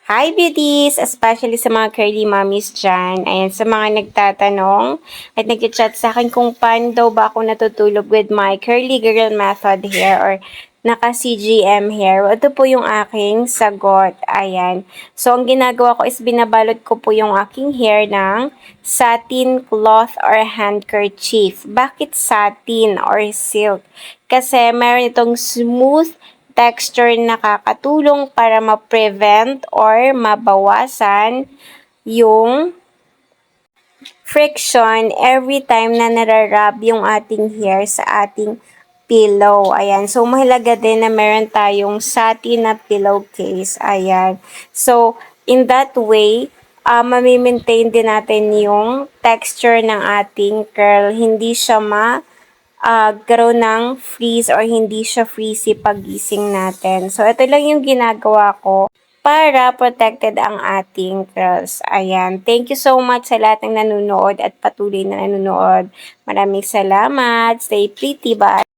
Hi beauties! Especially sa mga curly mommies dyan. Ayan, sa mga nagtatanong at nag-chat sa akin kung paano daw ba ako natutulog with my curly girl method hair or naka-CGM hair. Ito po yung aking sagot. Ayan. So, ang ginagawa ko is binabalot ko po yung aking hair ng satin cloth or handkerchief. Bakit satin or silk? Kasi meron itong smooth texture na nakakatulong para ma-prevent or mabawasan yung friction every time na nararab yung ating hair sa ating pillow. Ayan. So, mahalaga din na meron tayong satin na pillowcase. Ayan. So, in that way, mamimaintain din natin yung texture ng ating curl. Hindi siya magkaroon ng freeze or hindi siya freezy pagising natin. So, ito lang yung ginagawa ko para protected ang ating curls. Ayan. Thank you so much sa lahat ng nanonood at patuloy na nanonood. Maraming salamat. Stay pretty. Bye.